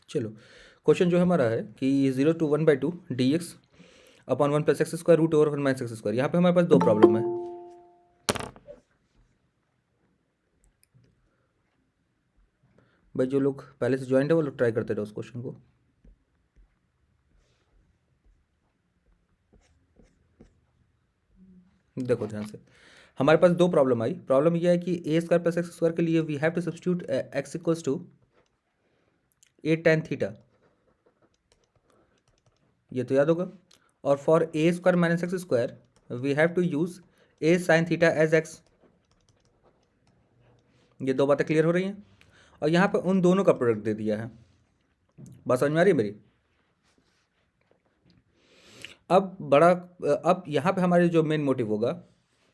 चलो, क्वेश्चन जो हमारा है कि 0 to 1/2 dx upon 1 + x² root over 1 - x²। यहाँ पे हमारे पास दो प्रॉब्लम है। भाई जो लोग पहले से ज्वाइंट है वो लोग ट्राई करते रहो उस क्वेश्चन को। देखो ध्यान से, हमारे पास दो प्रॉब्लम आई। प्रॉब्लम यह है कि a² + x² के लिए we have to substitute x equals to a tan theta, ये तो याद होगा। और for a² - x² we have to use a sin theta as x। ये दो बातें क्लियर हो रही हैं। और यहाँ पे उन दोनों का प्रोडक्ट दे दिया है। बात समझ में आ रही है मेरी? अब यहाँ पे हमारे जो मेन मोटिव होगा,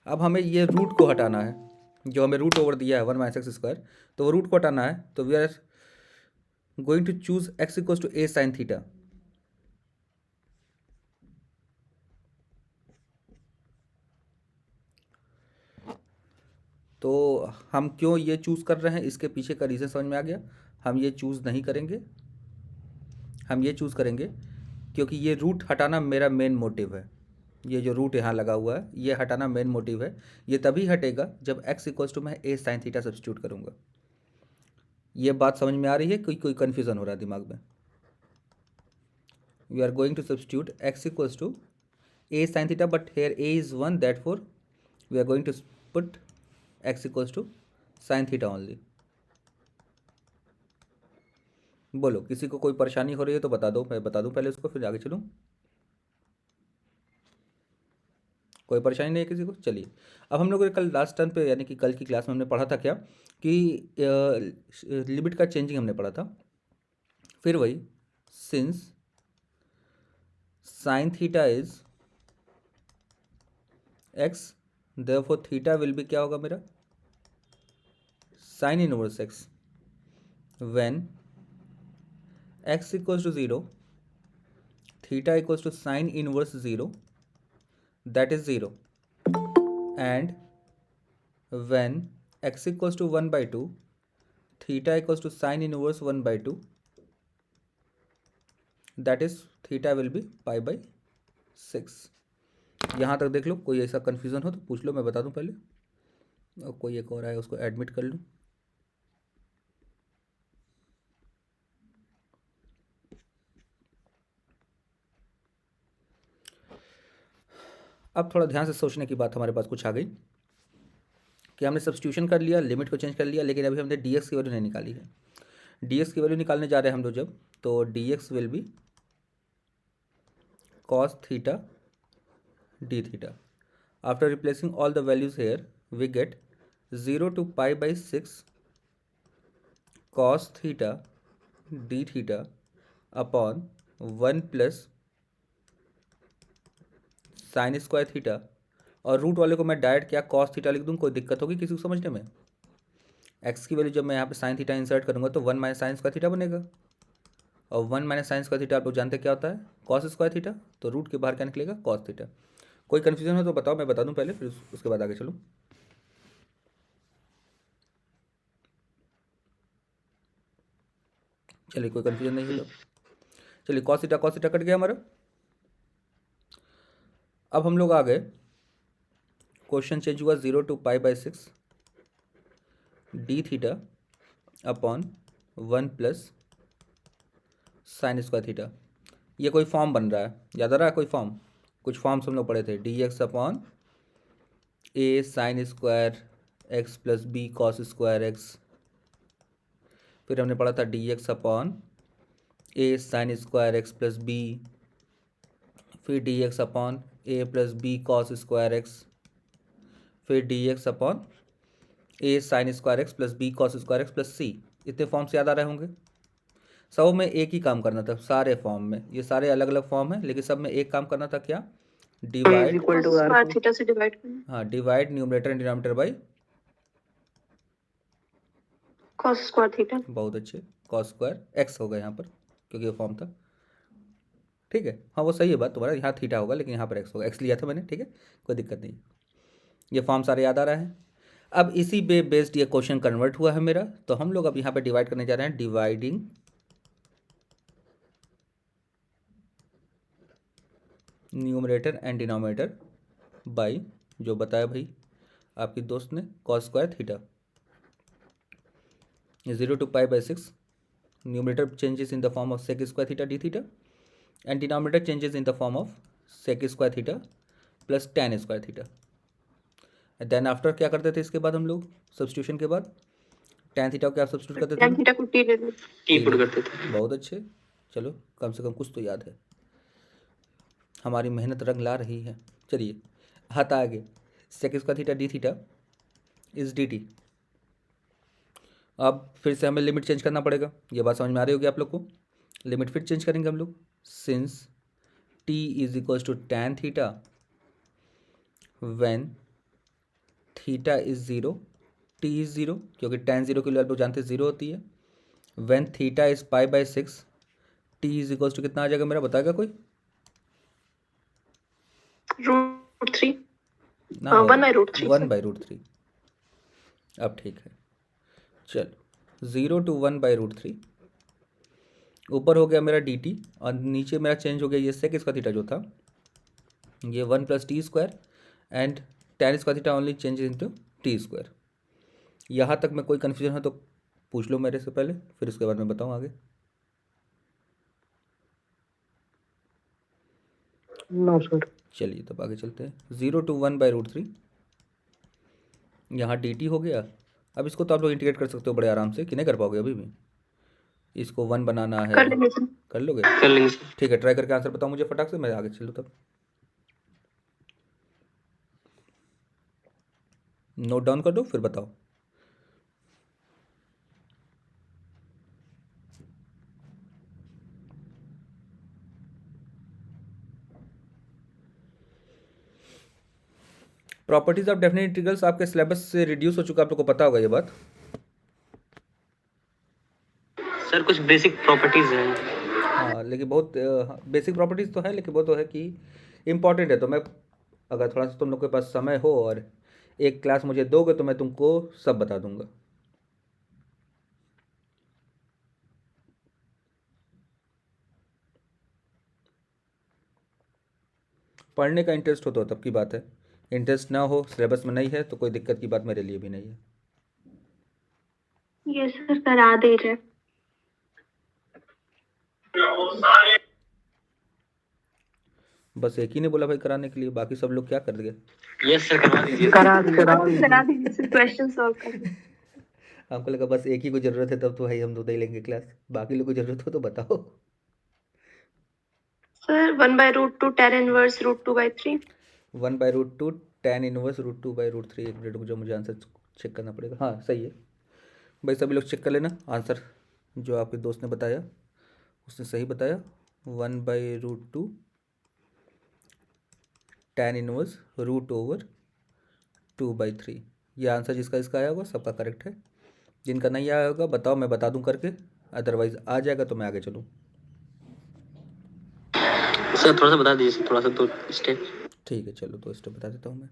अब हमें ये रूट को हटाना है। जो हमें रूट ओवर दिया है 1 - x², तो वो रूट को हटाना है। तो we are going to choose x equals to a sin theta. तो हम क्यों ये चूज़ कर रहे हैं, इसके पीछे का रीज़न समझ में आ गया। हम ये चूज़ नहीं करेंगे, हम ये चूज़ करेंगे क्योंकि ये रूट हटाना मेरा मेन मोटिव है। ये जो रूट यहाँ लगा हुआ है ये हटाना मेन मोटिव है। ये तभी हटेगा जब x इक्वल्स टू मैं a sin थीटा सब्स्टिट्यूट करूँगा। ये बात समझ में आ रही है? कोई कन्फ्यूज़न हो रहा है दिमाग में? We are going to substitute x equals to a sin theta, but here a is 1, therefore we are going to put x equals to sin theta only. बोलो, किसी को कोई परेशानी हो रही है तो बता दो, मैं बता दूं पहले उसको, फिर आगे चलूं। कोई परेशानी नहीं है किसी को? चलिए, अब हम लोग ने कल लास्ट टर्म पे यानी कि कल की क्लास में हमने पढ़ा था क्या कि लिमिट का चेंजिंग हमने पढ़ा था। फिर वही, since sine theta is x, therefore theta will be क्या होगा मेरा, sine inverse x. When x equals to 0, theta equals to sine inverse 0, that is 0, and when x equals to 1/2, theta equals to sin inverse 1/2, that is theta will be π/6। यहाँ तक देख लो, कोई ऐसा confusion हो तो पूछ लो, मैं बता दूँ पहले। और कोई एक और आए उसको एडमिट कर लूँ। अब थोड़ा ध्यान से सोचने की बात हमारे पास कुछ आ गई कि हमने सब्स्टिट्यूशन कर लिया, लिमिट को चेंज कर लिया, लेकिन अभी हमने dx की वैल्यू नहीं निकाली है। dx की वैल्यू निकालने जा रहे हैं हम लोग जब, तो dx will B cos theta d theta. After replacing all the values here, we get 0 to π/6 cos theta d theta upon 1 plus sin square theta. और रूट वाले को मैं डायरेक्ट क्या cos थीटा लिख दूँ? कोई दिक्कत होगी किसी को समझने में? x की वैल्यू जब मैं यहाँ पे sin थीटा इंसर्ट करूँगा तो 1 - sin स्क्वायर थीटा बनेगा। और 1 - sin स्क्वायर थीटा आप लोग जानते क्या होता है, cos स्क्वायर थीटा। तो रूट के बाहर क्या निकलेगा, cos थीटा। कोई कन्फ्यूजन हो तो बताओ, मैं बता दूं पहले, फिर उसके बाद आगे चलूं। चलिए, कोई कन्फ्यूजन नहीं है तो चलिए, cos थीटा कट गया हमारा। अब हम लोग आ गए, क्वेश्चन चेंज हुआ 0 to π/6 d theta upon 1 plus sine square theta. ये कोई फॉर्म बन रहा है, याद आ रहा है कोई फॉर्म? कुछ फॉर्म्स हम लोग पढ़े थे, dx upon a sine square x plus b cos square x. फिर हमने पढ़ा था dx upon a sine square x plus b. फिर dx upon a plus b cos square x. फिर dx upon a sine square x plus b cos square x plus c. इतने forms याद आ रहे होंगे। सब में एक ही काम करना था, सारे फॉर्म में, ये सारे अलग अलग फॉर्म है लेकिन सब में एक काम करना था, क्या? डिवाइड थीटा से डिवाइड करना। हाँ, divide numerator and denominator by cos square theta. बहुत अच्छे, कॉस स्क्वायर एक्स होगा यहाँ पर क्योंकि ये फॉर्म था। ठीक है, हाँ वो सही है बात तुम्हारा, यहाँ थीटा होगा लेकिन यहाँ पर एक्स होगा, एक्स लिया था मैंने। ठीक है, कोई दिक्कत नहीं। ये फॉर्म सारे याद आ रहा है। अब इसी पे बेस्ड ये क्वेश्चन कन्वर्ट हुआ है मेरा, तो हम लोग अब यहाँ पे डिवाइड करने जा रहे हैं, dividing numerator and denominator by जो बताया भाई आपकी दोस्त ने cos square theta 0 to pi by 6 numerator changes in the form of sec square theta d theta and denominator changes in the form of sec square theta plus tan square theta. Then after क्या करते थे इसके बाद हम लोग substitution के बाद tan theta को क्या सब्सटीट्यूट करते थे tan थीटा को t ले लो। टी पुट करते थे। बहुत अच्छे, चलो कम से कम कुछ तो याद है, हमारी मेहनत रंग ला रही है। चलिए आता आगे, sec square theta d theta is dt। अब फिर से हमें लिमिट चेंज करना पड़ेगा, ये बात समझ में आ रही होगी आप लोग को। लिमिट फिर चेंज करेंगे हम लोग, since t is equals to tan theta when theta is zero, t is zero क्योंकि tan ज़ीरो की वैल्यू आप लोग जानते हैं ज़ीरो होती है। When theta is pi by 6 t is equals to कितना आ जाएगा मेरा, बताएगा कोई? √3 ना 1/√3 1/√3। अब ठीक है, चलो 0 to 1/√3 ऊपर हो गया मेरा dt और नीचे मेरा चेंज हो गया ये सेक इसका थीटा जो था ये 1 + t² एंड tan इसका theta only change into t²। यहाँ तक में कोई कन्फ्यूजन है तो पूछ लो मेरे से पहले, फिर उसके बाद मैं बताऊँ आगे। No sir. चलिए तब आगे चलते हैं। 0 to 1/√3 यहाँ dt हो गया। अब इसको तो आप लोग इंटीग्रेट कर सकते हो बड़े आराम से, कि नहीं कर पाओगे अभी भी? इसको 1 बनाना है, कर लेंगे सर। कर लोगे? कर लेंगे सर। ठीक है, ट्राई करके आंसर बताओ मुझे फटाक से, मैं आगे चलूँ तब। नोट डाउन कर दो फिर बताओ। प्रॉपर्टीज ऑफ डेफिनेट इंटीग्रल्स आपके सिलेबस से रिड्यूस हो चुका, आप लोग को पता होगा ये बात। सर कुछ बेसिक प्रॉपर्टीज हैं। हाँ लेकिन बहुत बेसिक प्रॉपर्टीज तो है, लेकिन वो तो है कि इम्पॉर्टेंट है। तो मैं अगर थोड़ा सा तुम लोग के पास समय हो और एक क्लास मुझे दोगे तो मैं तुमको सब बता दूंगा। पढ़ने का इंटरेस्ट हो तो तब की बात है, इंटरेस्ट ना हो, सिलेबस में नहीं है तो कोई दिक्कत की बात मेरे लिए भी नहीं है। ये सर करा दे रहे। बस एक ही ने बोला भाई कराने के लिए, बाकी सब लोग क्या कर गए? यस सर करवा दीजिए। करा दीजिए सर, क्वेश्चन सॉल्व कर। हमको लगा बस एक ही को ज़रूरत है, तब तो भाई हम दो ही लेंगे क्लास, बाकी लोग को ज़रूरत हो तो बताओ। Sir 1/√2 tan inverse √2/3 1/√2 tan inverse √2/√3। एक मिनट मुझे आंसर चेक करना पड़ेगा। हाँ सही है भाई, सभी लोग चेक कर लेना आंसर जो आपके दोस्त ने बताया उसने सही बताया। 1/√2 tan इनवर्स √2/3 ये आंसर जिसका इसका आया होगा सबका करेक्ट है। जिनका नहीं आया होगा बताओ, मैं बता दूं करके, अदरवाइज आ जाएगा तो मैं आगे चलूँ। सर थोड़ा सा बता दीजिए, थोड़ा सा तो स्टेप। ठीक है चलो तो स्टेप बता देता हूँ मैं।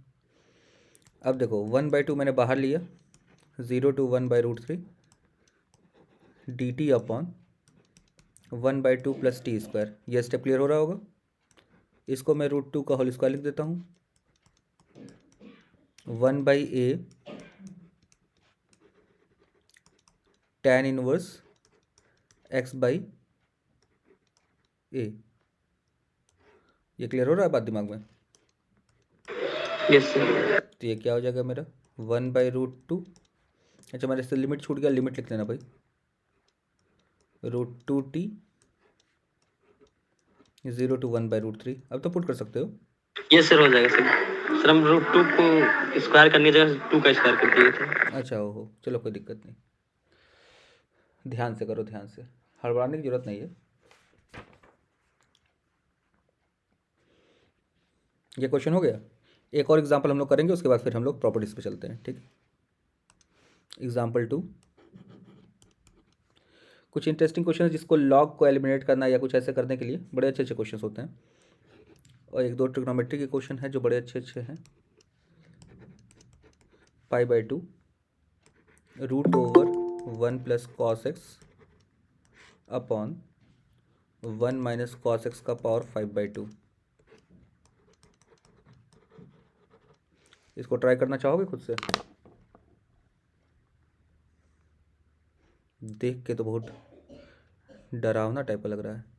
अब देखो 1/2 मैंने बाहर लिया, 0 to 1/√3 dt अपॉन 1/2 + t²। ये स्टेप क्लियर हो रहा होगा। इसको मैं √2 का होल स्क्वायर लिख देता हूँ, 1/a tan इनवर्स x/a। ये क्लियर हो रहा है बात दिमाग में? Yes sir. तो ये क्या हो जाएगा मेरा 1/√2। अच्छा मेरे से लिमिट छूट गया, लिमिट लिख लेना भाई, √2t 0 to 1/√3। अब तो पुट कर सकते हो। यस सर हो जाएगा सर। सर हम √2 को स्क्वायर करने की जगह 2 का स्क्वायर कर दिए थे। अच्छा हो चलो कोई दिक्कत नहीं, ध्यान से करो, ध्यान से, हड़बड़ाने की जरूरत नहीं है। ये क्वेश्चन हो गया। एक और एग्जांपल हम लोग करेंगे, उसके बाद फिर हम लोग प्रॉपर्टीज पे चलते हैं। ठीक, एग्जांपल 2। कुछ इंटरेस्टिंग क्वेश्चन जिसको लॉग को एलिमिनेट करना या कुछ ऐसे करने के लिए बड़े अच्छे अच्छे क्वेश्चन होते हैं, और एक दो ट्रिग्नोमेट्री के क्वेश्चन हैं जो बड़े अच्छे अच्छे हैं। π/2 √1 + cos x upon 1 - cos x का पावर 5/2। इसको ट्राई करना चाहोगे खुद से? देख के तो बहुत डरावना टाइप का लग रहा है।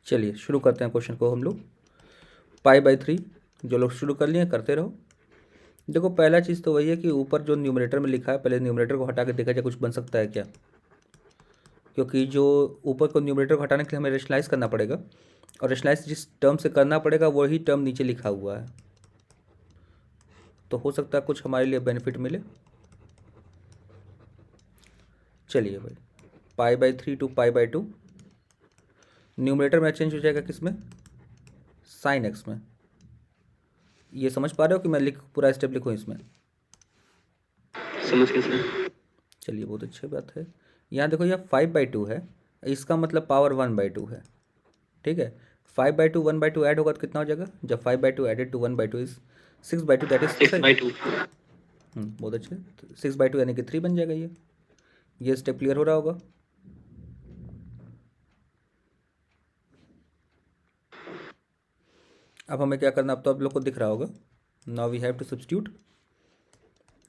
चलिए शुरू करते हैं क्वेश्चन को हम लोग। π/3 जो लोग शुरू कर लिए करते रहो। देखो पहला चीज़ तो वही है कि ऊपर जो न्यूमरेटर में लिखा है, पहले न्यूमरेटर को हटा के देखा जाए कुछ बन सकता है क्या, क्योंकि जो ऊपर को न्यूमरेटर को हटाने के लिए हमें रेशनलाइज करना पड़ेगा, और रेशनलाइज जिस टर्म से करना पड़ेगा वही टर्म नीचे लिखा हुआ है, तो हो सकता है कुछ हमारे लिए बेनिफिट मिले। चलिए भाई, π/3 टू π/2 न्यूमरेटर में चेंज हो जाएगा किसमें, साइन एक्स में। ये समझ पा रहे हो कि मैं पूरा स्टेप लिखूँ इसमें? समझ गए सर। चलिए बहुत अच्छी बात है। यहाँ देखो यह 5/2 है, इसका मतलब पावर 1/2 है, ठीक है। 5/2 1/2 ऐड होगा तो कितना हो जाएगा, जब 5/2 added to 1/2 is 6/2, that is 6/2। बहुत अच्छे। 6/2 यानी कि 3 बन जाएगा ये स्टेप क्लियर हो रहा होगा। अब हमें क्या करना, अब तो आप लोग को दिख रहा होगा। Now we have to substitute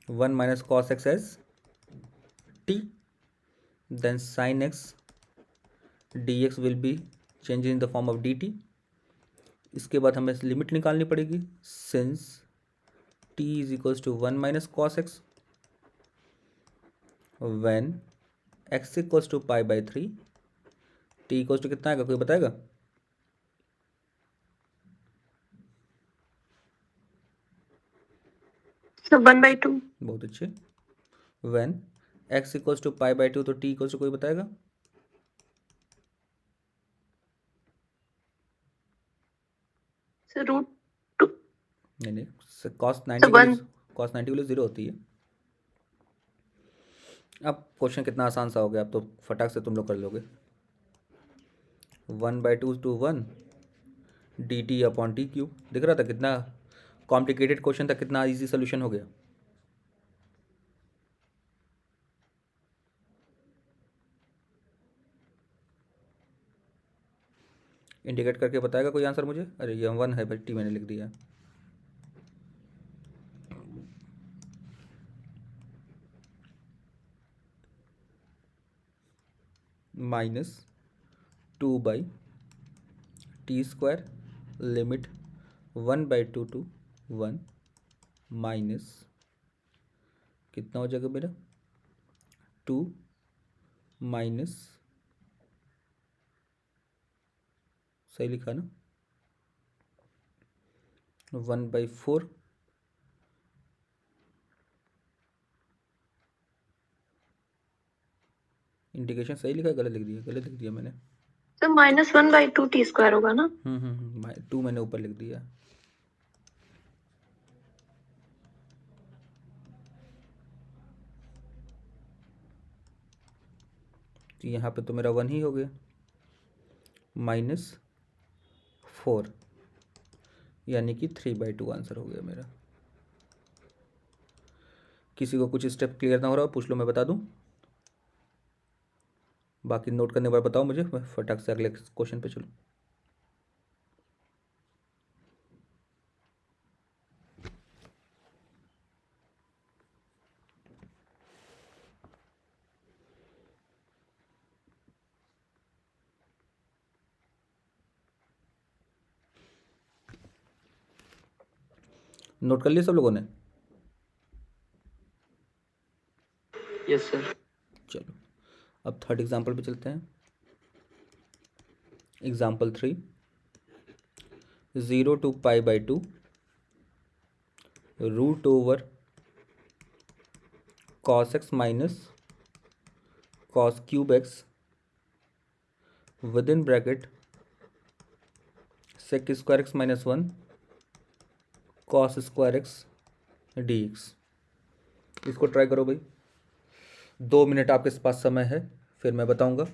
1 minus cos x as t, then sine x dx will be change in the form of dt। इसके बाद हमें लिमिट निकालनी पड़ेगी, since t is equals to 1 minus cos x when x equals to π/3, t equals to कितना आएगा, कोई बताएगा? So 1/2. बहुत अच्छे। व्हेन x इक्वल्स टू π/2, तो t इक्वल्स टू कोई बताएगा? So √2. नहीं, cos 90 So के लिए 1. cos 90 के लिए 0 होती है। अब क्वेश्चन कितना आसान सा हो गया, अब तो फटाक से तुम लोग कर लोगे। 1/2 to 1 dt upon t cube. दिख रहा था कितना कॉम्प्लिकेटेड क्वेश्चन था, कितना इजी सोल्यूशन हो गया। इंडिकेट करके बताएगा कोई आंसर मुझे? अरे ये 1 है भाई, टी मैंने लिख दिया। -2/t² लिमिट 1/2 टू 1 माइनस कितना हो जाएगा मेरा, 2 माइनस, सही लिखा ना, 1/4 इंडिकेशन सही लिखा है, गलत लिख दिया, गलत लिख दिया मैंने। So -1/2 t² होगा ना? 2 मैंने ऊपर लिख दिया। तो यहाँ पे तो मेरा 1 ही हो गया, -4 यानी कि 3/2 आंसर हो गया मेरा। किसी को कुछ स्टेप क्लियर ना हो रहा हो पूछ लो, मैं बता दूं। बाकी नोट करने के बाद बताओ मुझे, मैं फटाक से अगले क्वेश्चन पे चलूँ। नोट कर लिया सब लोगों ने? Yes sir. चलो अब थर्ड एग्जाम्पल पे चलते हैं। एग्जाम्पल 3, 0 टू π/2 √ओवर cos x minus cos cube x with in bracket sec square x minus 1 cos square x d x. इसको ट्राई करो भाई, 2 मिनट आपके पास समय है, फिर मैं बताऊंगा।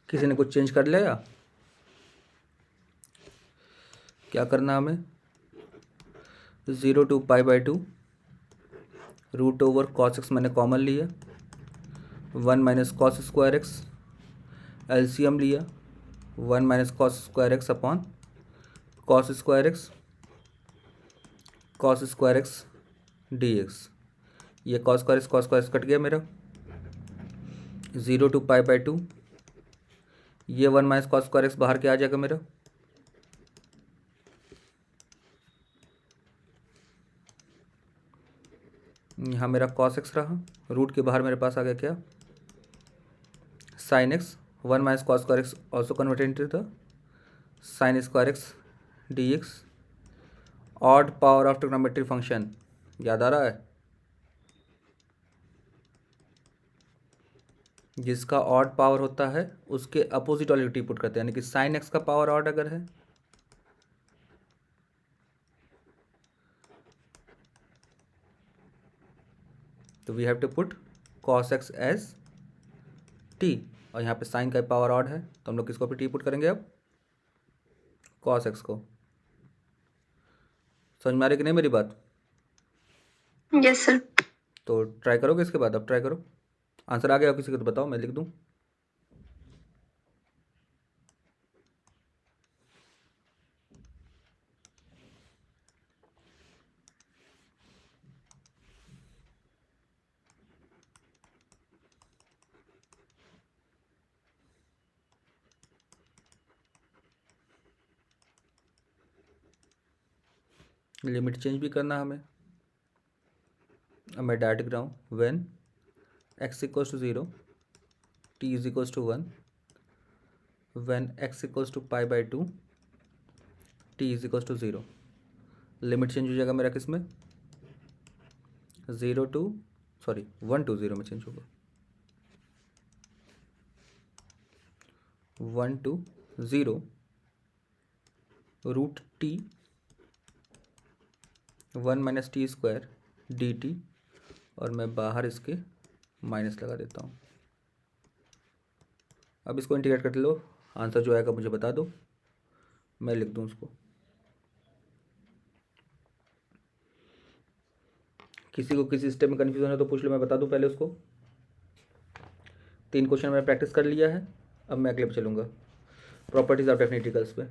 किसी ने कुछ चेंज कर लिया? क्या करना हमें? 0 to π/2 root over cos x मैंने कॉमन लिया, 1 minus cos square x, LCM लिया 1 minus cos square x upon cos square x d x. ये कॉस स्क्वायर कट गया मेरा, 0 to π/2, ये 1 माइनस कॉस स्क्वायर एक्स बाहर के आ जाएगा मेरा, यहाँ मेरा कॉस एक्स रहा, रूट के बाहर मेरे पास आ गया क्या, sine x, 1 minus cos square x also converted into the sign square x d x. Odd power of trigonometry function याद आ रहा है? जिसका ऑड पावर होता है उसके अपोजिट वाली टी पुट करते हैं, यानी कि साइन एक्स का पावर ऑड अगर है तो we have to put cos x as t, और यहाँ पे साइन का पावर ऑड है तो हम लोग किसको पे टी पुट करेंगे अब, कॉस एक्स को। समझ में आ रही कि नहीं मेरी बात? Yes sir. तो ट्राई करोगे इसके बाद? अब ट्राई करो, आंसर आ गया किसी को तो बताओ, मैं लिख दूँ। लिमिट चेंज भी करना हमें। अब मैं डायरेक्ट लिख रहा हूँ, when x equals to 0 t is equals to 1, when x equals to π/2 t is equals to 0। Limit change हो जाएगा मेरा किस में, 1 to 0 में चेंज होगा, 1 to 0 root t 1 minus t square d t, और मैं बाहर इसके माइनस लगा देता हूँ। अब इसको इंटीग्रेट कर लो, आंसर जो आएगा मुझे बता दो, मैं लिख दूँ उसको। किसी को किसी स्टेप में कन्फ्यूजन है तो पूछ लो, मैं बता दूँ पहले उसको। 3 क्वेश्चन मैंने प्रैक्टिस कर लिया है, अब मैं अगले पे चलूँगा, प्रॉपर्टीज ऑफ डेफिनेट इंटीग्रल्स पे।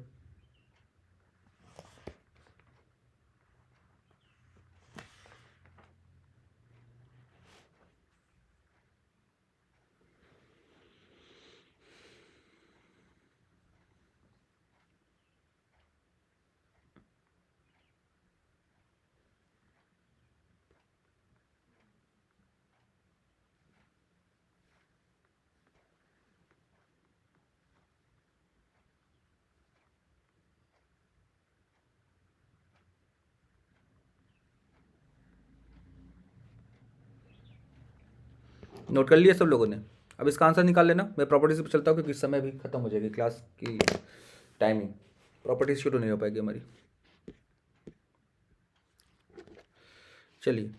नोट कर लिया सब लोगों ने? अब इसका आंसर निकाल लेना, मैं प्रॉपर्टीज पे चलता हूँ क्योंकि समय भी खत्म हो जाएगी, क्लास की टाइमिंग, प्रॉपर्टीज शुरू नहीं हो पाएगी हमारी। चलिए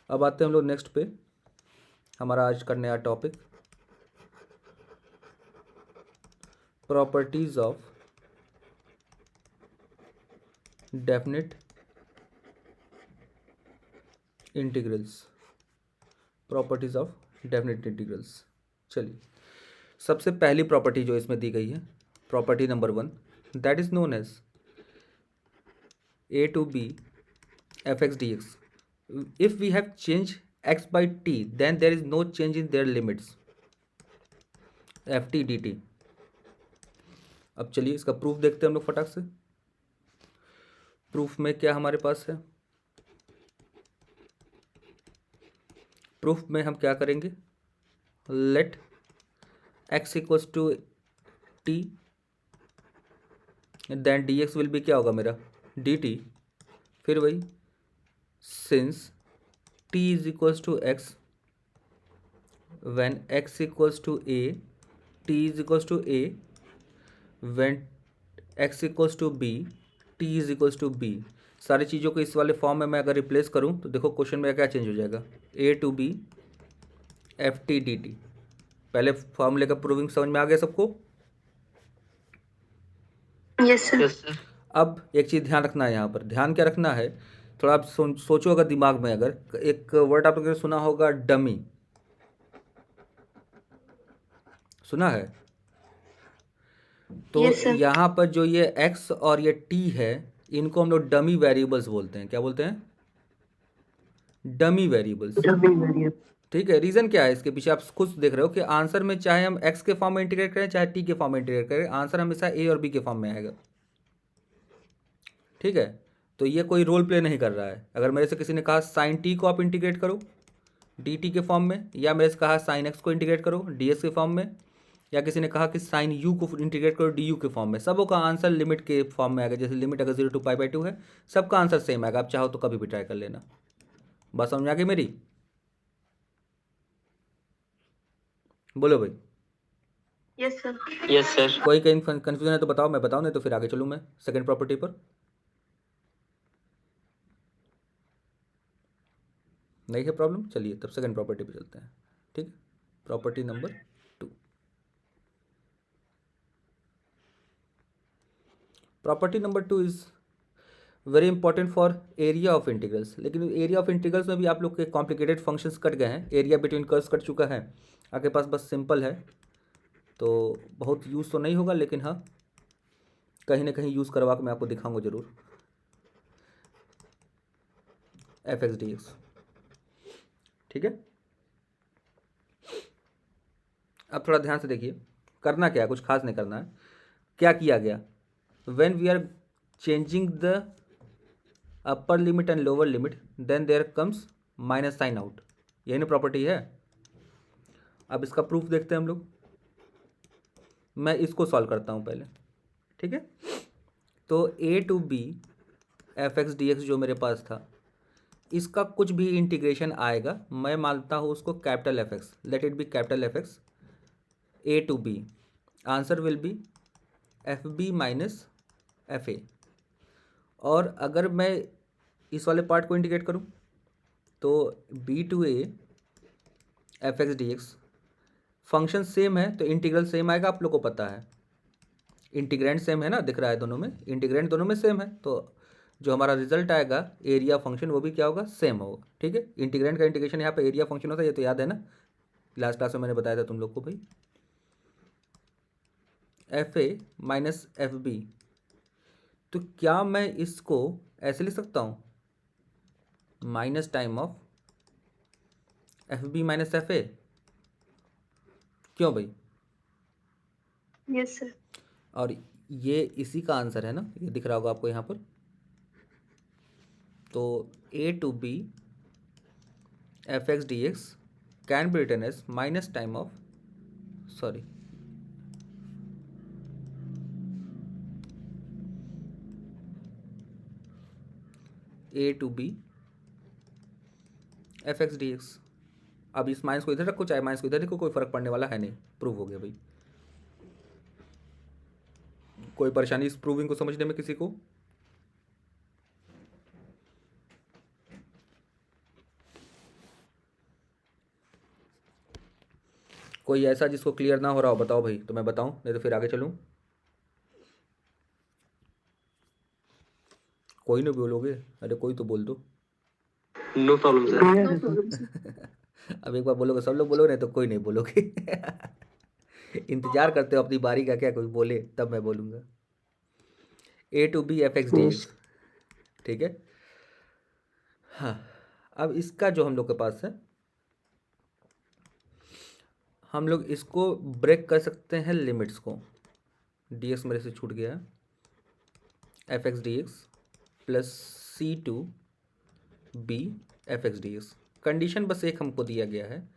अब आते हैं हम लोग नेक्स्ट पे, हमारा आज का नया topic properties of definite integrals, properties of definite integrals. चलिए, सबसे पहली प्रॉपर्टी जो इसमें दी गई है, property number 1, that is known as a to b fx dx. If we have changed x by t, then there is no change in their limits ft dt. अब चलिए इसका प्रूफ देखते हैं हम लोग फटाक से। प्रूफ में क्या हमारे पास है? प्रूफ में हम क्या करेंगे, let x equals to t, then d x will be क्या होगा मेरा डी टी, फिर वही since t is equals to x, when x equals to a, t is equals to a, when x equals to b, t is equals to b। सारी चीज़ों को इस वाले फॉर्म में मैं अगर रिप्लेस करूं तो देखो क्वेश्चन में क्या चेंज हो जाएगा, a to b f t d t. पहले फॉर्मूले का प्रूविंग समझ में आ गया सबको? Yes sir. Yes sir. अब एक चीज़ ध्यान रखना है, यहाँ पर ध्यान क्या रखना है, थोड़ा आप सोचो अगर दिमाग में, अगर एक वर्ड आप लोगों ने सुना होगा डमी, सुना है? तो Yes, sir. यहाँ पर जो ये x और ये t है, इनको हम लोग डमी वेरिएबल्स बोलते हैं। क्या बोलते हैं? Dummy variables. ठीक है, रीज़न क्या है इसके पीछे आप खुद देख रहे हो कि आंसर में चाहे हम x के फॉर्म में इंटीग्रेट करें चाहे t के फॉर्म में इंटीग्रेट करें, आंसर हमेशा a और b के फॉर्म में आएगा। ठीक है, तो ये कोई रोल प्ले नहीं कर रहा है। अगर मेरे से किसी ने कहा साइन t को आप इंटीग्रेट करो dt के फॉर्म में, या मेरे से कहा साइन x को इंटीग्रेट करो dx के फॉर्म में, या किसी ने कहा कि साइन u को इंटीग्रेट करो du के फॉर्म में, सबों का आंसर लिमिट के फॉर्म में आएगा। जैसे लिमिट अगर 0 to π/2 है, सबका आंसर सेम आएगा। आप चाहो तो कभी भी ट्राई कर लेना। बात समझ आ गई मेरी? बोलो भाई। Yes sir. Yes sir. कोई कहीं कंफ्यूजन है तो बताओ, मैं बताऊँ, नहीं तो फिर आगे चलूँ मैं सेकंड प्रॉपर्टी पर। नहीं है प्रॉब्लम? चलिए तब सेकंड प्रॉपर्टी पे चलते हैं। ठीक, property number 2। Property number 2 is very important for area of integrals. लेकिन एरिया ऑफ इंटीग्रल्स में भी आप लोग के कॉम्प्लिकेटेड फंक्शंस कट गए हैं, एरिया बिटवीन कर्व्स कट चुका है, आपके पास बस सिंपल है, तो बहुत यूज़ तो नहीं होगा, लेकिन हाँ कहीं ना कहीं यूज़ करवा के मैं आपको दिखाऊंगा ज़रूर। एफ एक्स डी एक्स, ठीक है। अब थोड़ा ध्यान से देखिए, करना क्या है, कुछ खास नहीं करना है। क्या किया गया, when we are changing the upper limit and lower limit, then there comes minus sign out, यही ना प्रॉपर्टी है। अब इसका प्रूफ देखते हैं हम लोग। मैं इसको सॉल्व करता हूँ पहले, ठीक है। तो a to b f x d x जो मेरे पास था, इसका कुछ भी इंटीग्रेशन आएगा, मैं मानता हूँ उसको capital F x, let it be capital F x, a to b, answer will be F b minus F a. और अगर मैं इस वाले पार्ट को इंटीग्रेट करूँ तो b to a f x d x, function same है तो इंटीग्रल सेम आएगा, आप लोग को पता है। इंटीग्रेंड सेम है ना, दिख रहा है दोनों में, इंटीग्रेंड दोनों में सेम है, तो जो हमारा रिजल्ट आएगा एरिया फंक्शन वो भी क्या होगा, सेम होगा। ठीक है, इंटीग्रेंड का इंटीग्रेशन यहाँ पे एरिया फंक्शन होता है, ये तो याद है ना, लास्ट क्लास में मैंने बताया था तुम लोग को भाई। F a minus F b, तो क्या मैं इसको ऐसे लिख सकता हूँ, minus time of F b minus F a? क्यों भाई? Yes sir. और ये इसी का आंसर है ना, ये दिख रहा होगा आपको यहाँ पर। तो a to b f x d x can be written as minus time of, sorry, a to b f x d x. अब इस माइनस को इधर रखो चाहे माइनस को इधर रखो, कोई फर्क पड़ने वाला है नहीं, प्रूव हो गया भाई। कोई परेशानी इस प्रूविंग को समझने में किसी को? कोई ऐसा जिसको क्लियर ना हो रहा हो बताओ भाई, तो मैं बताऊं, नहीं तो फिर आगे चलूं। कोई नहीं बोलोगे? अरे कोई तो बोल दो। No problem sir. No problem, sir. अब एक बार बोलोगे सब लोग बोलोगे, नहीं तो कोई नहीं बोलोगे। इंतजार करते हो अपनी बारी का, क्या कोई बोले तब मैं बोलूँगा। A to b f x d x, ठीक है। हाँ, अब इसका जो हम लोग के पास है, हम लोग इसको ब्रेक कर सकते हैं लिमिट्स को। डी एक्स मेरे से छूट गया है, f x d x plus c to b f x d x. Condition बस एक हमको दिया गया है,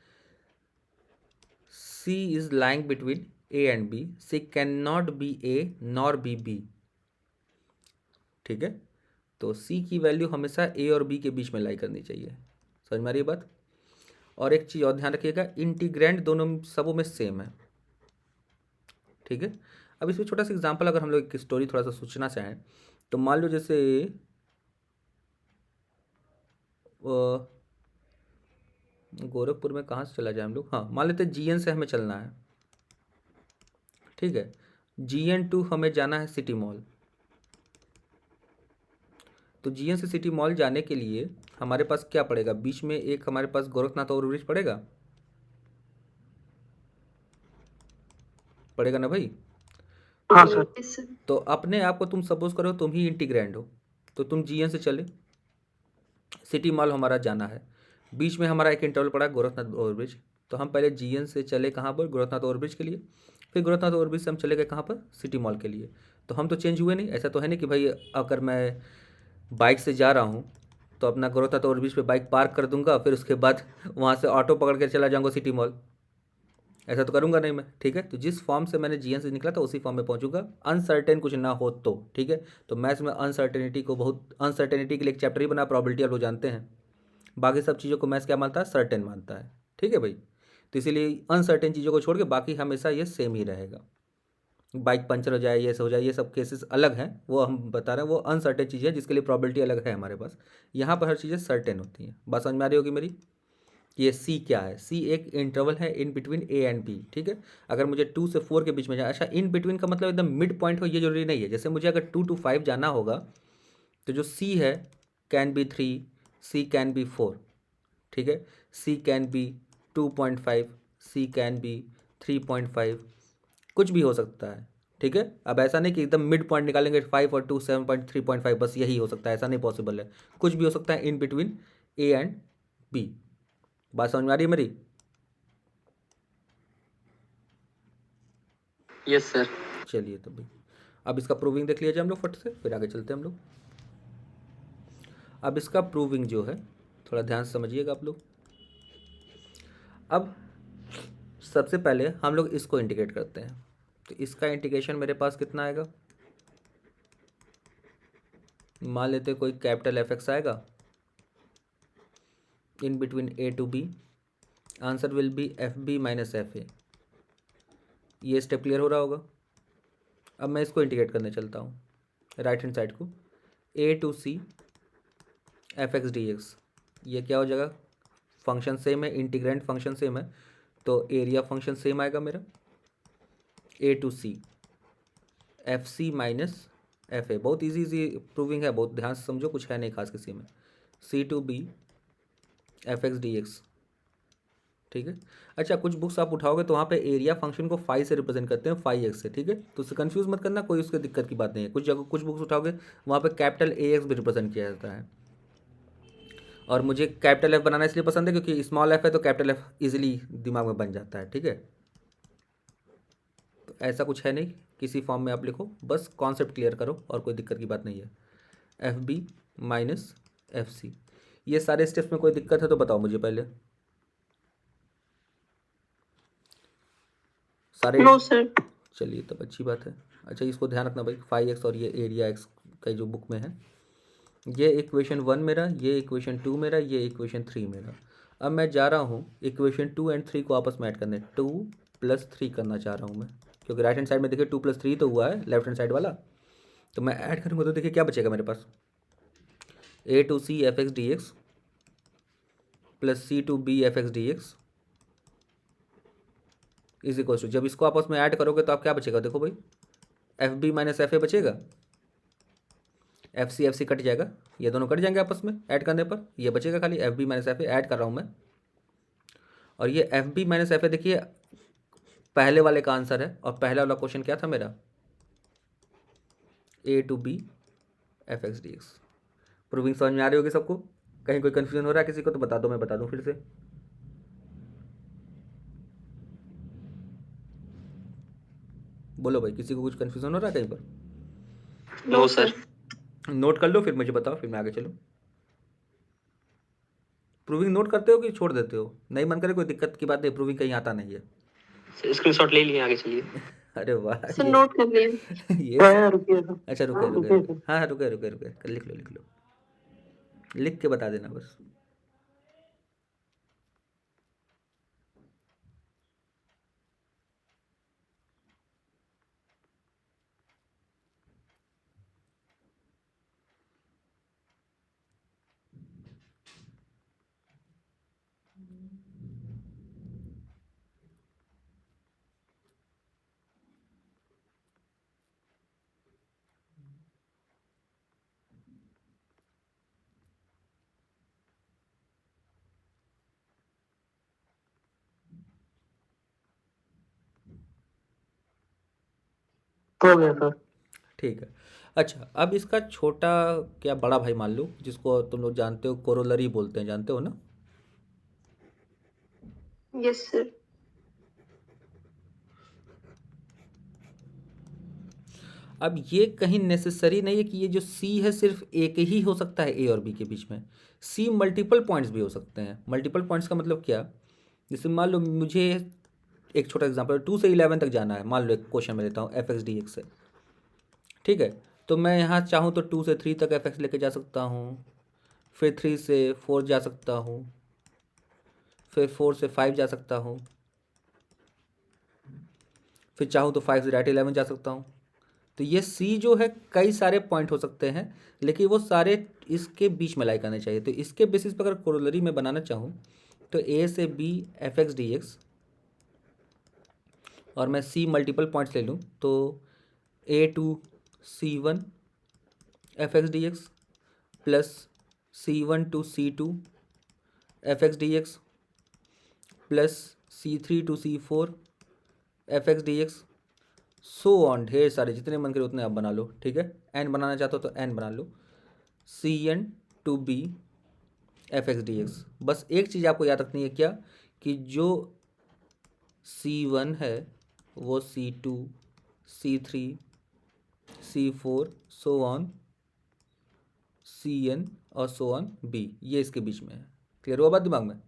C is lying between A and B. C cannot be A nor be B, ठीक है। तो C की वैल्यू हमेशा A और B के बीच में लाई करनी चाहिए। समझ में आ रही है बात। और एक चीज़ और ध्यान रखिएगा, इंटीग्रेंड दोनों सबों में सेम है, ठीक है। अब इसमें छोटा सा एग्जांपल अगर हम लोग एक स्टोरी थोड़ा सा सोचना चाहें, तो मान लो जैसे गोरखपुर में कहाँ से चला जाए हम लोग, हाँ मान लेते हैं GN से हमें चलना है, ठीक है। GN टू हमें जाना है सिटी मॉल। तो GN से सिटी मॉल जाने के लिए हमारे पास क्या पड़ेगा, बीच में एक हमारे पास गोरखनाथ ओवरब्रिज पड़ेगा, पड़ेगा ना भाई। हाँ सर। Yes, sir. तो अपने आप को तुम सपोज करो तुम ही इंटीग्रैंड हो, तो तुम GN से चले, सिटी मॉल हमारा जाना है, बीच में हमारा एक इंटरवल पड़ा गोरखनाथ ओवरब्रिज। तो हम पहले GN से चले कहाँ पर, गोरखनाथ ओवरब्रिज के लिए, फिर गोरखनाथ ओवरब्रिज से हम चले गए कहाँ पर, सिटी मॉल के लिए। तो हम तो चेंज हुए नहीं, ऐसा तो है नहीं कि भाई अगर मैं बाइक से जा रहा हूँ तो अपना गोरखनाथ ओवरब्रिज पे बाइक पार्क कर दूंगा, फिर उसके बाद वहाँ से ऑटो पकड़ के चला जाऊँगा सिटी मॉल, ऐसा तो करूँगा नहीं मैं, ठीक है। तो जिस फॉर्म से मैंने GN से निकला था उसी फॉर्म में पहुँचूंगा, अनसर्टेन कुछ ना हो तो, ठीक है। तो मैथ्स में अनसर्टेनिटी को बहुत, अनसर्टेनिटी के लिए एक चैप्टर ही बना, प्रोबेबिलिटी आप लोग जानते हैं। बाकी सब चीज़ों को मैथ्स क्या मानता है, सर्टेन मानता है, ठीक है भाई। तो इसीलिए अनसर्टेन चीज़ों को छोड़ के बाकी हमेशा ये सेम ही रहेगा। बाइक पंचर हो जाए, ये सब हो जाए, ये सब केसेस अलग हैं, वो हम बता रहे हैं, वो अनसर्टेन चीज़ है जिसके लिए प्रोबेबिलिटी अलग है हमारे पास। यहाँ पर हर चीज़ें सर्टेन होती हैं। बात समझ में आ रही होगी मेरी कि ये C क्या है, C एक इंटरवल है इन बिटवीन A एंड B, ठीक है। अगर मुझे 2 से 4 के बीच में जाना, अच्छा इन बिटवीन का मतलब एकदम मिड पॉइंट हो ये जरूरी नहीं है। जैसे मुझे अगर 2 to 5 जाना होगा तो जो C है can be 3, C can be 4, ठीक है। C can be 2.5, C can be 3.5, कुछ भी हो सकता है, ठीक है। अब ऐसा नहीं कि एकदम मिड पॉइंट निकालेंगे 5 और 2 7.3.5 बस यही हो सकता है, ऐसा नहीं पॉसिबल है। कुछ भी हो सकता है इन बिटवीन A एंड B। बात समझ में आ रही है मेरी। Yes sir. चलिए तो भाई अब इसका प्रूविंग देख लिया जाए हम लोग फट से, फिर आगे चलते हैं हम लोग। अब इसका प्रूविंग जो है थोड़ा ध्यान से समझिएगा आप लोग। अब सबसे पहले हम लोग इसको इंटीग्रेट करते हैं, तो इसका इंटीग्रेशन मेरे पास कितना आएगा, मान लेते कोई कैपिटल F(x) आएगा in between A to B, answer will be FB minus FA। ये स्टेप क्लियर हो रहा होगा। अब मैं इसको इंटीग्रेट करने चलता हूँ राइट हैंड साइड को, A to C F(x) dx। ये क्या हो जाएगा, फंक्शन सेम है, इंटीग्रेंट फंक्शन सेम है, तो एरिया फंक्शन सेम आएगा मेरा, A to C FC minus FA। बहुत इजी प्रूविंग है, बहुत ध्यान से समझो, कुछ है नहीं खास किसी में। C to B F(x) dx, ठीक है। अच्छा कुछ बुक्स आप उठाओगे तो वहाँ पे एरिया फंक्शन को फाई से रिप्रेजेंट करते हैं, फाई एक्स से, ठीक है। तो उससे कंफ्यूज मत करना, कोई उसके दिक्कत की बात नहीं है। कुछ जगह कुछ बुक्स उठाओगे वहाँ पे कैपिटल AX भी रिप्रेजेंट किया जाता है, और मुझे कैपिटल F बनाना इसलिए पसंद है क्योंकि स्मॉल f है तो कैपिटल F इजीली दिमाग में बन जाता है, ठीक है। तो ऐसा कुछ है नहीं, किसी फॉर्म में आप लिखो, बस कॉन्सेप्ट क्लियर करो और कोई दिक्कत की बात नहीं है। FB माइनस FC, ये सारे स्टेप्स में कोई दिक्कत है तो बताओ मुझे पहले सारे। No, sir. चलिए तब अच्छी बात है। अच्छा इसको ध्यान रखना भाई, 5x और ये एरिया x का जो बुक में है, ये इक्वेशन 1 मेरा, ये इक्वेशन 2 मेरा, ये इक्वेशन 3 मेरा। अब मैं जा रहा हूँ इक्वेशन 2 एंड 3 को आपस में ऐड करने, 2 + 3 करना चाह रहा हूँ मैं, क्योंकि राइट हैंड साइड में देखिए 2 + 3 तो हुआ है लेफ्ट हैंड साइड वाला। तो मैं ऐड करूँगा तो देखिए क्या बचेगा मेरे पास, A to C F(x) dx plus C to B F(x) dx is equal to, जब इसको आपस में ऐड करोगे तो आप क्या बचेगा, देखो भाई FB माइनस FA बचेगा, एफ सी कट जाएगा, ये दोनों कट जाएंगे आपस में ऐड करने पर, ये बचेगा खाली F b minus F a add कर रहा हूँ मैं। और ये F b minus F a देखिए पहले वाले का आंसर है, और पहला वाला क्वेश्चन क्या था मेरा, a to b f x d x. Proving समझ में आ रही होगी सबको? कहीं कोई कन्फ्यूजन हो रहा है किसी को तो बता दो, मैं बता दूं फिर से। बोलो भाई, किसी को कुछ कन्फ्यूजन हो रहा है कहीं पर? No sir. नोट कर लो फिर मुझे बताओ, फिर मैं आगे चलूँ। प्रूविंग नोट करते हो कि छोड़ देते हो? नहीं मन करे कोई दिक्कत की बात नहीं, प्रूविंग कहीं आता नहीं है। स्क्रीनशॉट ले लिए, आगे चलिए। अरे वाह, सर नोट कर लिए। ये अच्छा रुके रुके रुके, हाँ रुके रुके रुके, लिख लो लिख लो, लिख के बता देना बस। हो गया सर। ठीक है। अच्छा, अब इसका छोटा क्या बड़ा भाई मान लो, जिसको तुम लोग जानते हो कोरोलरी बोलते हैं, जानते हो ना? Yes sir. अब ये कहीं नेसेसरी नहीं है कि ये जो सी है सिर्फ एक ही हो सकता है ए और बी के बीच में, सी मल्टीपल पॉइंट्स भी हो सकते हैं। मल्टीपल पॉइंट्स का मतलब क्या, जैसे मान लो मुझे एक छोटा एग्जांपल 2 से 11 तक जाना है, मान लो एक क्वेश्चन में लेता हूँ एफ एक्स डी एक्स से, ठीक है? तो मैं यहाँ चाहूँ तो 2 से 3 तक एफ एक्स लेके जा सकता हूँ, फिर 3 से 4 जा सकता हूँ, फिर 4 से 5 जा सकता हूँ, फिर चाहूँ तो 5 से डायरेक्ट 11 जा सकता हूँ। तो ये सी जो है कई सारे पॉइंट हो सकते हैं, लेकिन वो सारे इसके बीच में लाई करने चाहिए। तो इसके बेसिस पर अगर कोरोलरी में बनाना चाहूँ तो ए से b f x d x, और मैं सी मल्टीपल पॉइंट्स ले लूँ तो a to c one f x d x plus c one to c two f x d x plus c three to c four f x d x, so on, ढेर सारे जितने मन करे उतने आप बना लो, ठीक है? एन बनाना चाहते हो तो एन बना लो, c n to b f x d x. बस एक चीज़ आपको याद रखनी है, क्या, कि जो सी वन है वो c two c three c four so on c n और सो ऑन बी, ये इसके बीच में है। क्लियर हुआ बात दिमाग में?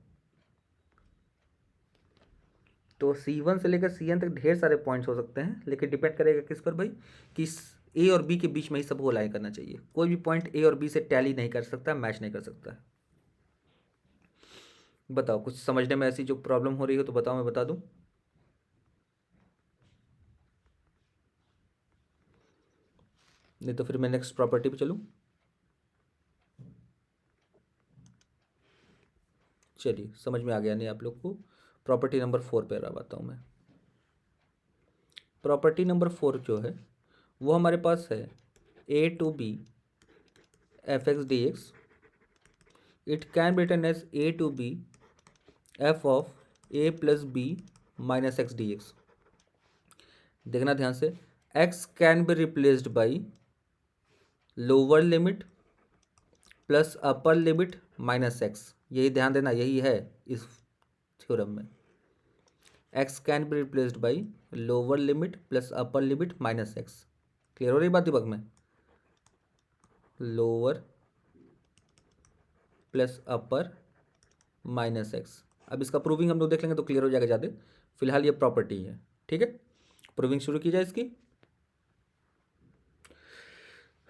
तो C1 से लेकर CN तक ढेर सारे पॉइंट्स हो सकते हैं, लेकिन डिपेंड करेगा किस पर भाई, कि ए और बी के बीच में ही सबको अलाइन करना चाहिए। कोई भी पॉइंट ए और बी से टैली नहीं कर सकता, मैच नहीं कर सकता। बताओ, कुछ समझने में ऐसी जो प्रॉब्लम हो रही हो तो बताओ, मैं बता दूं। नहीं तो फिर मैं नेक्स्ट प्रॉपर्टी पे चलूं। चलिए, समझ में आ गया नहीं आप लोग को? प्रॉपर्टी नंबर 4 पे अब आता हूँ मैं। प्रॉपर्टी नंबर 4 जो है वो हमारे पास है a to b f x d x, it can be written as a to b f of a plus b minus x d x. देखना ध्यान से, x can be replaced by lower limit plus upper limit minus x. यही ध्यान देना, यही है इस theorem में। X can be replaced by lower limit plus upper limit minus x. Clear हो रही बात दिमाग में? लोअर प्लस अपर माइनस एक्स। अब इसका प्रूविंग हम लोग देख लेंगे तो क्लियर हो जाएगा ज़्यादा। फिलहाल ये प्रॉपर्टी है, ठीक है? प्रूविंग शुरू की जाए इसकी।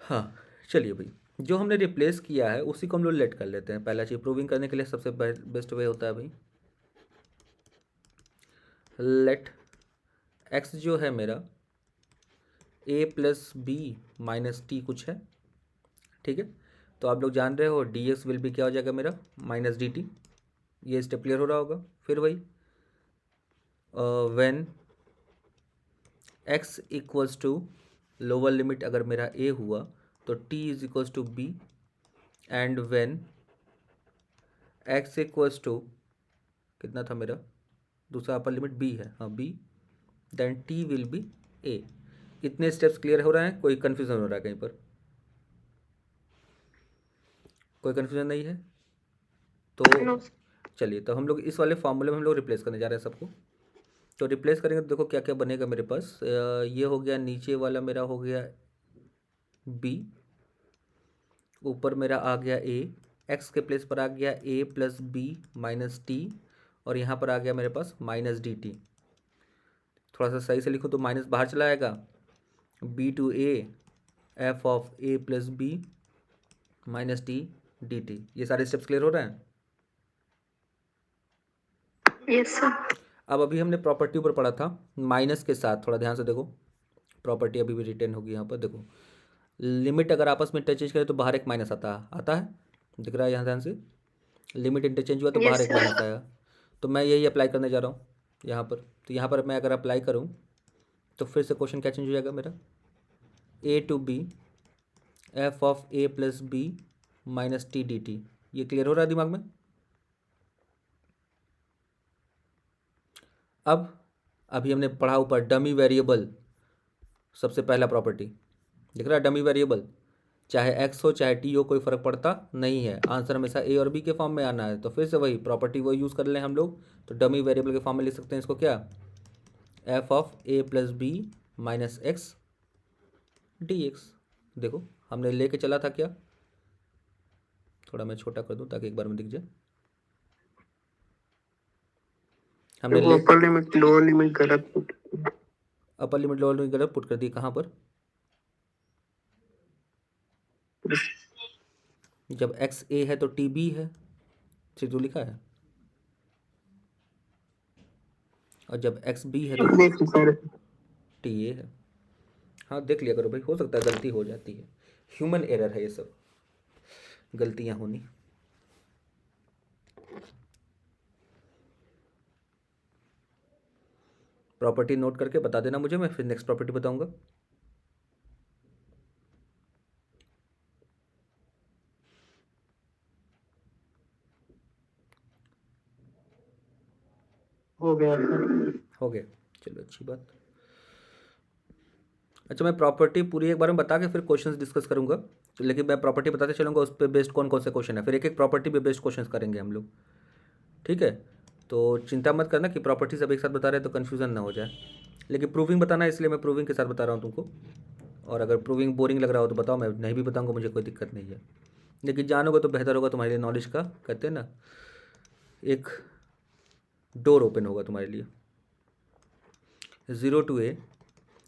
हाँ चलिए भाई, जो हमने रिप्लेस किया है उसी को हम लोग लेट कर लेते हैं। पहला चीज़ प्रूविंग करने के लिए सबसे बेस्ट वे होता है भाई, लेट एक्स जो है मेरा ए प्लस बी माइनस टी कुछ है, ठीक है? तो आप लोग जान रहे हो डी एक्स विल भी क्या हो जाएगा मेरा, माइनस डी टी। ये स्टेप क्लियर हो रहा होगा। फिर वही when x equals to lower limit अगर मेरा ए हुआ तो t is equals to b and when x equals to कितना था मेरा दूसरा अपर लिमिट b है, हाँ b, then t will be a। इतने स्टेप्स क्लियर हो रहे हैं? कोई कन्फ्यूज़न हो रहा है कहीं पर? कोई कन्फ्यूज़न नहीं है? तो No. चलिए, तो हम लोग इस वाले फॉर्मूले में हम लोग रिप्लेस करने जा रहे हैं सबको। तो रिप्लेस करेंगे तो देखो क्या क्या बनेगा मेरे पास। ये हो गया, नीचे वाला मेरा हो गया b, ऊपर मेरा आ गया a, x के प्लेस पर आ गया a plus b minus t, और यहाँ पर आ गया मेरे पास माइनस डी टी। थोड़ा सा सही से लिखूँ तो माइनस बाहर चला आएगा, b to a f of a plus b minus t d t. ये सारे स्टेप्स क्लियर हो रहे हैं? Yes, sir. अब अभी हमने प्रॉपर्टी ऊपर पढ़ा था माइनस के साथ, थोड़ा ध्यान से देखो, प्रॉपर्टी अभी भी रिटेन होगी यहाँ पर। देखो लिमिट अगर आपस में इंटरचेंज करें तो बाहर एक माइनस आता है, दिख रहा है यहाँ ध्यान से। लिमिट इंटरचेंज हुआ तो Yes, बाहर एक sir. माइनस आया, तो मैं यही अप्लाई करने जा रहा हूँ यहाँ पर। तो यहाँ पर मैं अगर अप्लाई करूँ तो फिर से क्वेश्चन क्या चेंज हो जाएगा मेरा, a to b f of a plus b minus t d t. ये क्लियर हो रहा है दिमाग में? अब अभी हमने पढ़ा ऊपर डमी वेरिएबल, सबसे पहला प्रॉपर्टी दिख रहा है, डमी वेरिएबल चाहे x हो चाहे t हो कोई फ़र्क पड़ता नहीं है, आंसर हमेशा a और b के फॉर्म में आना है। तो फिर से वही प्रॉपर्टी वो यूज़ कर लें हम लोग। तो डमी वेरिएबल के फॉर्म में लिख सकते हैं इसको क्या, f of a plus b minus x d x. देखो हमने लेके चला था क्या, थोड़ा मैं छोटा कर दूं ताकि एक बार में दिख जाए। हमने वो अपर लिमिट लोअर लिमिट गलत put upper limit lower limit गलत पुट कर दी, कहाँ पर, जब एक्स ए है तो टी बी है, ठीक तो लिखा है, और जब एक्स बी है तो देख सर टी ए है। हाँ देख लिया करो भाई, हो सकता है गलती हो जाती है, ह्यूमन एरर है ये सब, गलतियाँ होनी। प्रॉपर्टी नोट करके बता देना मुझे, मैं फिर नेक्स्ट प्रॉपर्टी बताऊंगा। हो गया हो गया, चलो अच्छी बात। अच्छा मैं प्रॉपर्टी पूरी एक बार में बता के फिर क्वेश्चंस डिस्कस करूंगा, तो लेकिन मैं प्रॉपर्टी बताते चलूँगा उस पर बेस्ड कौन कौन से क्वेश्चन है, फिर एक एक प्रॉपर्टी पे बेस्ड क्वेश्चंस करेंगे हम लोग, ठीक है। तो चिंता मत करना कि प्रॉपर्टी सब एक साथ बता रहे हैं तो कन्फ्यूज़न ना हो जाए, लेकिन प्रूविंग बताना है इसलिए मैं प्रूविंग के साथ बता रहा हूँ तुमको। और अगर प्रूविंग बोरिंग लग रहा हो तो बताओ, मैं नहीं भी बताऊँगा, मुझे कोई दिक्कत नहीं है, लेकिन जानोगे तो बेहतर होगा तुम्हारे लिए, नॉलेज का कहते हैं ना एक डोर ओपन होगा तुम्हारे लिए। 0 टू a,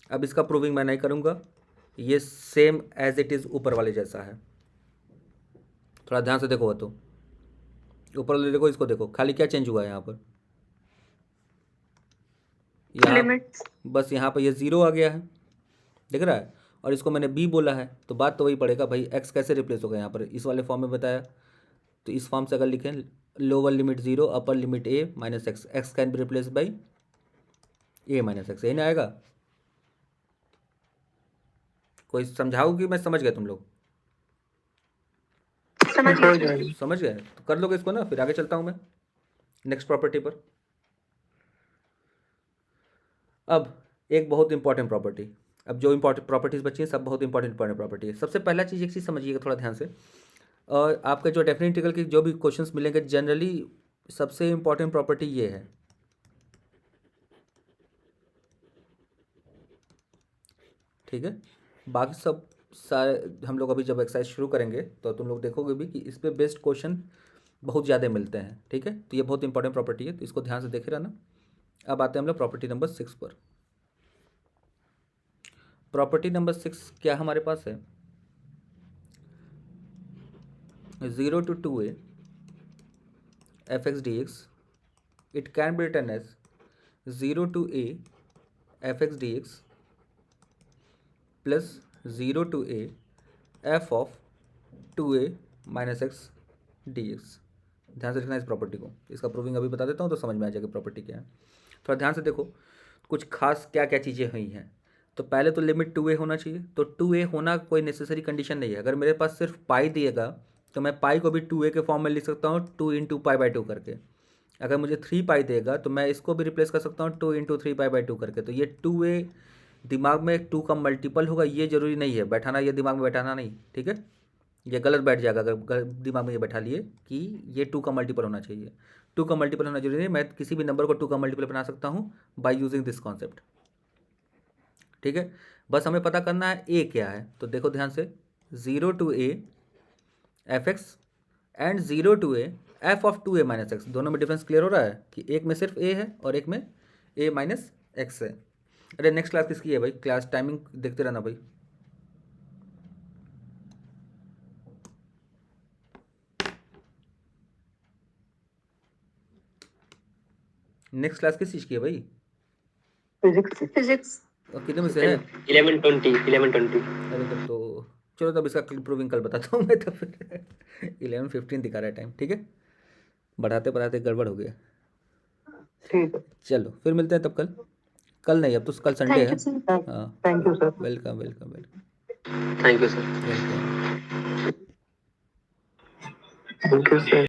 अब इसका प्रूविंग मैं नहीं करूँगा, ये सेम एज इट इज़ ऊपर वाले जैसा है, थोड़ा ध्यान से देखो। तो ऊपर वाले देखो, इसको देखो, खाली क्या चेंज हुआ है यहाँ पर, यहाँ Limits. बस यहाँ पर ये 0 आ गया है, दिख रहा है, और इसको मैंने b बोला है, तो बात तो वही पड़ेगा भाई, x कैसे रिप्लेस होगा यहाँ पर, इस वाले फॉर्म में बताया। तो इस फॉर्म से अगर लिखें lower limit 0 upper limit a minus x, x can be replace by a minus x, यही ना आएगा? कोई समझाओ कि मैं समझ गया, तुम लोग समझ हो गए. जाएगा समझ गए? तो कर लोगे इसको ना, फिर आगे चलता हूँ मैं नेक्स्ट प्रॉपर्टी पर। अब एक बहुत इंपॉर्टेंट प्रॉपर्टी, अब जो इंपॉर्टेंट प्रॉपर्टीज बची हैं सब बहुत इंपॉर्टेंट प्रॉपर्टी है। सबसे पहला चीज़, एक चीज़ समझिएगा थोड़ा ध्यान से, और आपका जो डेफिनेट इंटीग्रल के जो भी क्वेश्चंस मिलेंगे जनरली सबसे इंपॉर्टेंट प्रॉपर्टी ये है, ठीक है। बाकी सब सारे हम लोग अभी जब एक्सरसाइज शुरू करेंगे तो तुम लोग देखोगे भी कि इस पर बेस्ड क्वेश्चन बहुत ज़्यादा मिलते हैं, ठीक है। तो ये बहुत इंपॉर्टेंट प्रॉपर्टी है, तो इसको ध्यान से देखे रहना। अब आते हैं हम लोग प्रॉपर्टी नंबर 6 पर। प्रॉपर्टी नंबर 6 क्या हमारे पास है, 0 to 2a fx dx, it can be written as 0 to a fx dx plus 0 to a f of 2a minus x d x. ध्यान से लिखना इस प्रॉपर्टी को, इसका प्रूविंग अभी बता देता हूँ तो समझ में आ जाएगी प्रॉपर्टी क्या है। थोड़ा ध्यान से देखो, कुछ खास क्या क्या चीज़ें हुई हैं। तो पहले तो लिमिट 2a होना चाहिए, तो 2a होना कोई नेसेसरी कंडीशन नहीं है। अगर मेरे पास सिर्फ पाई दिएगा तो मैं पाई को भी 2a के फॉर्म में लिख सकता हूँ 2 इंटू पाई बाई 2 करके। अगर मुझे 3 पाई देगा तो मैं इसको भी रिप्लेस कर सकता हूँ 2 इंटू 3 पाई बाई 2 करके। तो ये 2a दिमाग में 2 का मल्टीपल होगा, ये जरूरी नहीं है बैठाना, ये दिमाग में बैठाना नहीं, ठीक है। ये गलत बैठ जाएगा अगर दिमाग में ये बैठा लिए कि ये 2 का मल्टीपल होना चाहिए। 2 का मल्टीपल होना जरूरी नहीं, मैं किसी भी नंबर को 2 का मल्टीपल बना सकता हूँ बाय यूजिंग दिस कॉन्सेप्ट, ठीक है। बस हमें पता करना है ए क्या है। तो देखो ध्यान से, 0 to a f x and 0 to a f of 2a minus x. दोनों में डिफरेंस क्लियर हो रहा है कि एक में सिर्फ a है और एक में a माइनस एक्स है। अरे नेक्स्ट क्लास किसकी है भाई? क्लास टाइमिंग देखते रहना भाई। नेक्स्ट क्लास किस चीज़ की है भाई? फिजिक्स। और कितने में से है? 11:20 अरे तब तो चलो, तब इसका प्रूविंग कल बताता हूँ मैं। तो फिर 11:15 दिखा रहा है टाइम, ठीक है। बढ़ाते बढ़ाते गड़बड़ हो गया। ठीक है। चलो फिर मिलते हैं तब कल। कल नहीं, अब तो कल संडे थैंक है। You sir. हाँ, thank you sir. Welcome welcome welcome thank you sir. Welcome. Thank you sir.